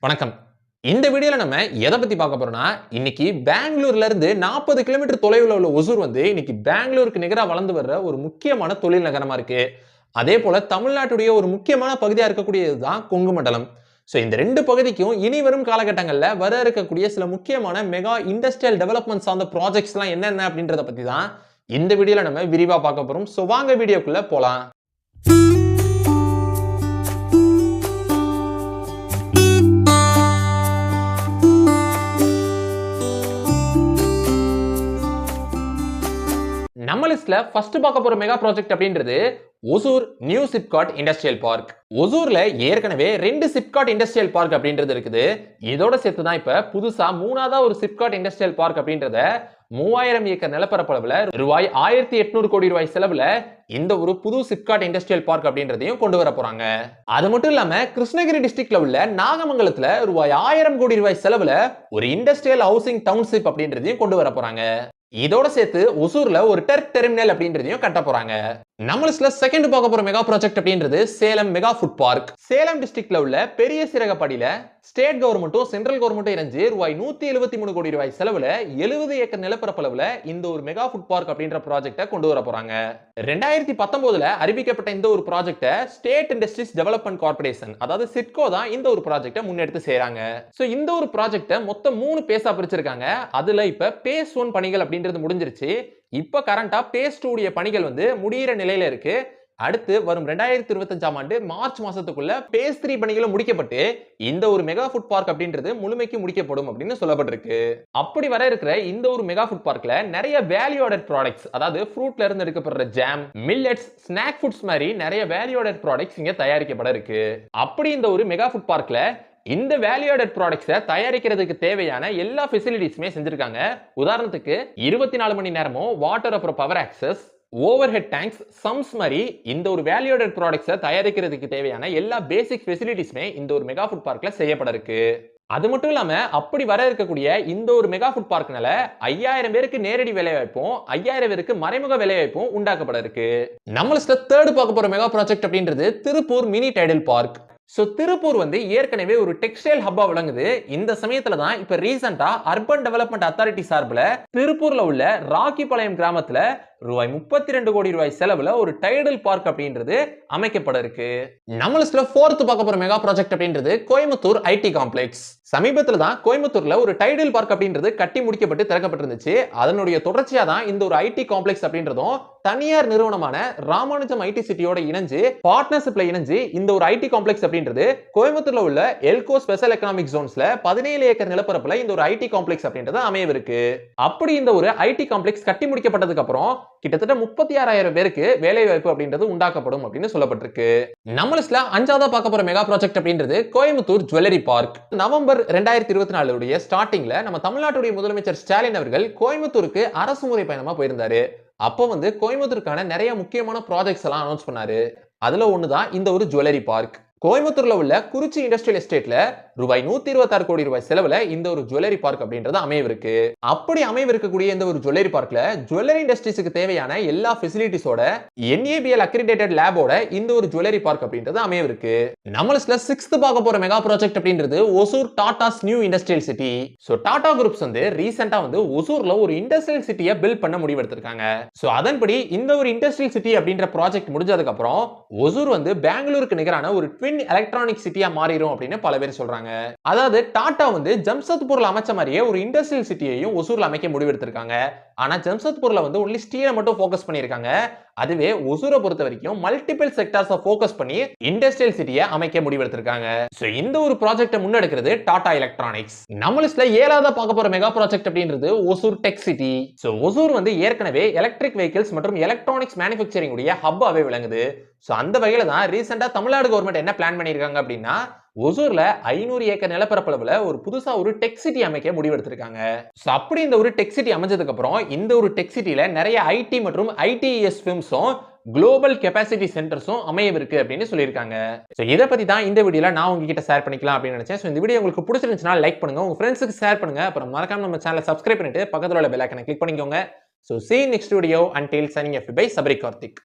வணக்கம். இந்த வீடியோல நம்ம எதை பத்தி பார்க்க போறோம்னா, இன்னைக்கு பெங்களூர்ல இருந்து 40 கிலோமீட்டர் தொலைவுல உள்ள ஒசூர் வந்து இன்னைக்கு பெங்களூருக்கு நிகரா வளர்ந்து வர்ற ஒரு முக்கியமான தொழில் நகரமா இருக்கு. அதே போல தமிழ்நாட்டுடைய ஒரு முக்கியமான பகுதியா இருக்கக்கூடியது தான் கொங்கு மண்டலம். இந்த 2 பகுதிக்கும் இனி வரும் காலகட்டங்கள்ல வர இருக்கக்கூடிய சில முக்கியமான மெகா இண்டஸ்ட்ரியல் டெவலப்மென்ட் சார்ந்த ப்ராஜெக்ட்ஸ்லாம் என்னென்ன அப்படின்றத பத்தி தான் இந்த வீடியோல நம்ம விரிவா பார்க்க போறோம். வாங்க வீடியோக்குள்ள போலாம். நம்ம லிஸ்ட்ல ஃபர்ஸ்ட் பார்க்க போற மெகா ப்ராஜெக்ட் அப்படின்றது Hosur new SIPCOT industrial park. ஒசூர்ல ஏற்கனவே 2 சிப்காட் இண்டஸ்ட்ரியல் பார்க் அப்படின்றது இருக்குது. இதோட சேர்த்து தான் இப்ப புதுசா 3ஆவதா ஒரு சிப்காட் இண்டஸ்ட்ரியல் பார்க் அப்படின்றத 3000 ஏக்கர் நிலப்பரப்பளவுல ரூபாய் 1800 கோடி ரூபாய் செலவுல இந்த ஒரு புது சிப்காட் இண்டஸ்ட்ரியல் பார்க் அப்படின்றதையும் கொண்டு வர போறாங்க. அது மட்டும் இல்லாம கிருஷ்ணகிரி டிஸ்ட்ரிக்ட்ல உள்ள நாகமங்கலத்துல ரூபாய் 1000 கோடி ரூபாய் செலவுல ஒரு இண்டஸ்ட்ரியல் ஹவுசிங் டவுன்ஷிப் அப்படின்றதையும் கொண்டு வர போறாங்க. இதோட சேர்த்து ஒசூர்ல ஒரு டெர்மினல் அப்படின்றதையும் கட்ட போறாங்க. நம்ம லிஸ்ட்ல செகண்ட் பார்க்க போற மெகா ப்ராஜெக்ட் அப்படின்றது Salem mega food park. Salem டிஸ்ட்ரிக்ட்ல உள்ள பெரிய சிரகப்படியில ஸ்டேட் கவர்மெண்ட்டும் சென்ட்ரல் கவர்மெண்ட்டும் இணைஞ்சு ரூபாய் 173 கோடி ரூபாய் செலவுல 70 ஏக்கர் நிலப்பரப்பளவுல இந்த ஒரு மெகா ஃபுட் பார்க் அப்படின்ற ப்ராஜெக்ட கொண்டு வர போறாங்க. 2019ல அறிவிக்கப்பட்ட இந்த ஒரு ப்ராஜெக்ட ஸ்டேட் இண்டஸ்ட்ரீஸ் டெவலப்மென்ட் கார்ப்பரேஷன் அதாவது சிட்கோ தான் இந்த ஒரு ப்ராஜெக்ட முன்னெடுத்து செய்றாங்க. இந்த ஒரு ப்ராஜெக்ட மொத்தம் 3 பேஸா பிரிச்சிருக்காங்க. அதுல இப்ப பேஸ் 1 பணிகள் அப்படின்றது முடிஞ்சிருச்சு. இப்ப கரண்டா பேஸ் 2 உடைய பணிகள் வந்து முடியிற நிலையில இருக்கு. அடுத்து வரும் 2025ஆம் ஆண்டு மார்ச் மாசத்துக்குள்ள பேஸ் 3 பணிகளும் முடிக்கப்பட்டு இந்த ஒரு மெகா ஃபுட் பார்க் அப்படின்றது முழுமைக்கு முடிக்கப்படும் அப்படின்னு சொல்லப்பட்டிருக்கு. அப்படி வர இருக்கிற இந்த ஒரு மெகா ஃபுட் பார்க்ல நிறைய வேல்யூ ஆடட் ப்ராடக்ட்ஸ் அதாவது ஃப்ரூட்ல இருந்து எடுக்கப்படுற ஜாம், மில்லட்ஸ், ஸ்நாக் ஃபுட்ஸ் மாதிரி நிறைய வேல்யூ ஆடட் ப்ராடக்ட்ஸ் இங்க தயாரிக்கப்பட இருக்கு. அப்படி இந்த ஒரு மெகா ஃபுட் பார்க்ல இந்த வேல்யூ ஆடட் ப்ராடக்ட்ஸை தயாரிக்கிறதுக்கு தேவையான எல்லா ஃபெசிலிட்டிஸுமே செஞ்சிருக்காங்க. உதாரணத்துக்கு 24 மணி நேரமும் வாட்டர் அப்புறம் power access, overhead tanks, sumps மாதிரி இந்த ஒரு வேல்யூ ஆடட் ப்ராடக்ட்ஸை தயாரிக்கிறதுக்கு தேவையான எல்லா பேசிக் ஃபெசிலிட்டிஸுமே இந்த ஒரு மெகா ஃபுட் பார்க்ல செய்யப்பட இருக்கு. அது மட்டும் இல்லாம அப்படி வர இருக்கக்கூடிய இந்த ஒரு மெகா ஃபுட் பார்க்னால 5000 பேருக்கு நேரடி வேலை வாய்ப்பும் 5000 பேருக்கு மறைமுக வேலை வாய்ப்பும் உண்டாக்கப்பட இருக்கு. நம்ம லிஸ்ட்ல தேர்ட் பார்க்க போற மெகா ப்ராஜெக்ட் அப்படின்றது Tiruppur mini Tidel park. Tiruppur வந்து ஏற்கனவே ஒரு டெக்ஸ்டைல் ஹப்பா விளங்குது. இந்த சமயத்துல தான் இப்ப ரீசெண்டா அர்பன் டெவலப்மெண்ட் அத்தாரிட்டி சார்பில் திருப்பூர்ல உள்ள ராக்கிபாளையம் கிராமத்துல ரூபாய் 32 கோடி ரூபாய் செலவுல ஒரு டைடல் பார்க் அப்படின்றது அமைக்கப்பட இருக்கு. நம்ம லிஸ்ட்ல ஃபோர்த் பார்க்க போற மெகா ப்ராஜெக்ட் அப்படின்றது கோயம்புத்தூர் ஐடி காம்ப்ளெக்ஸ். சமீபத்துல தான் கோயம்புத்தூர்ல ஒரு டைடல் பார்க் அப்படின்றது கட்டி முடிக்கப்பட்டு திறக்கப்பட்டிருந்துச்சு. அதனுடைய தொடர்ச்சியா தான் இந்த ஒரு ஐடி காம்ப்ளெக்ஸ் அப்படின்றதும் தனியார் நிறுவனமான ராமானுஜம் ஐடி சிட்டியோட இணைஞ்சு பார்ட்னர்ஷிப்ல இணைஞ்சு இந்த ஒரு ஐடி காம்ப்ளெக்ஸ் அப்படின்றது கோயம்புத்தூர்ல உள்ள எல்கோ ஸ்பெஷல் எக்கனாமிக் ஜோன்ஸ்ல 17 ஏக்கர் நிலப்பரப்புல இந்த ஒரு ஐடி காம்ப்ளெக்ஸ் அப்படின்றது அமையவிருக்கு. அப்படி இந்த ஒரு ஐடி காம்ப்ளெக்ஸ் கட்டி முடிக்கப்பட்டதுக்கு அப்புறம் கிட்டத்தட்ட 36,000 பேருக்கு வேலை வாய்ப்பு அப்படின்றது உண்டாக்கப்படும் அப்படின்னு சொல்லப்பட்டிருக்கு. நம்ம லிஸ்ட்ல 5ஆவதா பார்க்க போற மெகா ப்ராஜெக்ட் அப்படின்றது கோயம்புத்தூர் ஜுவல்லரி பார்க். நவம்பர் 2024 உடைய ஸ்டார்டிங்ல நம்ம தமிழ்நாட்டுடைய முதலமைச்சர் ஸ்டாலின் அவர்கள் கோயம்புத்தூருக்கு அரசு முறை பயணமா போயிருந்தாரு. அப்போ வந்து கோயம்புத்தூருக்கான நிறைய முக்கியமான ப்ராஜெக்ட்ஸ் எல்லாம் அனௌன்ஸ் பண்ணாரு. அதுல ஒண்ணுதான் இந்த ஒரு ஜுவல்லரி பார்க். கோயம்புத்தூர்ல உள்ள குறிச்சி இண்டஸ்ட்ரியல் எஸ்டேட்ல ரூபாய் 126 கோடி ரூபாய் செலவுல இந்த ஒரு ஜுவல்லரி பார்க் அப்படின்றது அமையவிருக்கு. அப்படி அமையவிருக்கக்கூடிய இந்த ஒரு ஜுவல்லரி பார்க்ல ஜுவல்லரி இண்டஸ்ட்ரீஸ்க்கு தேவையான எல்லா ஃபெசிலிட்டிஸோட NABL அக்ரிடேட்டட் லேபோட இந்த ஒரு ஜுவல்லரி பார்க் அப்படின்றது அமையவிருக்கு. நம்ம லிஸ்ட்ல 6th பார்க்க போற மெகா ப்ராஜெக்ட் அப்படின்றது Hosur Tatas new industrial city. Tata groups வந்து ரீசெண்டா வந்து ஒசூர்ல ஒரு இண்டஸ்ட்ரியல் சிட்டியை பில்ட் பண்ண முடிவெடுத்திருக்காங்க. அதன்படி இந்த ஒரு இண்டஸ்ட்ரியல் சிட்டி அப்படின்ற ப்ராஜெக்ட் முடிஞ்சதுக்கு அப்புறம் ஒசூர் வந்து பெங்களூருக்கு நிகரான ஒரு எலக்ட்ரானிக் சிட்டியா மாறிடும் அப்படின்னு பல பேர் சொல்றாங்க. அதாவது டாடா வந்து ஜம்ஷத்பூர்ல அமைச்ச மாதிரியே ஒரு இண்டஸ்ட்ரியல் சிட்டியையும் ஒசூர்ல அமைக்க முடிவெடுத்திருக்காங்க. ஆனா ஜம்ஷத்பூர்ல வந்து ஒன்லி ஸ்டீலை மட்டும் ஃபோக்கஸ் பண்ணிருக்காங்க. அதுவே ஒசூரை பொறுத்த வரைக்கும் மல்டிபிள் செக்டார்ஸை ஃபோக்கஸ் பண்ணி இண்டஸ்ட்ரியல் சிட்டியை அமைக்க முடிவெடுத்திருக்காங்க. இந்த ஒரு ப்ராஜெக்ட்டை முன்னெடுக்கிறது டாடா எலக்ட்ரானிக்ஸ். நம்ம லிஸ்ட்ல 7ஆவதா பார்க்க போற மெகா ப்ராஜெக்ட் அப்படின்றது ஒசூர் டெக் சிட்டி. ஒசூர் வந்து ஏற்கனவே எலக்ட்ரிக் வெஹிக்கிள்ஸ் மற்றும் எலக்ட்ரானிக்ஸ் மேனுஃபேக்சரிங் உடைய ஹப்பாவே விளங்குது. அந்த வகையில தான் ரீசெண்டா தமிழ்நாடு கவர்மெண்ட் என்ன பிளான் பண்ணிருக்காங்க அப்படின்னா ஒசூர்ல 500 ஏக்கர் நிலப்பரப்பளவுல ஒரு புதுசா ஒரு டெக் சிட்டி அமைக்க முடிவெடுத்திருக்காங்க. அப்படி இந்த ஒரு டெக் சிட்டி அமைஞ்சதுக்கு அப்புறம் இந்த ஒரு டெக் சிட்டில நிறைய ஐடி மற்றும் ITES ஃபிர்ம்ஸும் குளோபல் கெபாசிட்டி சென்டர்ஸும் அமையவிருக்கு அப்படின்னு சொல்லியிருக்காங்க. இதை பத்தி தான் இந்த வீடியோல நான் உங்ககிட்ட ஷேர் பண்ணிக்கலாம் அப்படின்னு நினைச்சேன். இந்த வீடியோ உங்களுக்கு பிடிச்சிருந்துச்சுன்னா லைக் பண்ணுங்க, உங்க ஃப்ரெண்ட்ஸுக்கு ஷேர் பண்ணுங்க, அப்புறம் மறக்காம நம்ம சேனலை சப்ஸ்கிரைப் பண்ணிட்டு பக்கத்துல உள்ள பெல் ஐகானை கிளிக் பண்ணிக்கோங்க. See you next video. Until signing off by Sabri Karthik.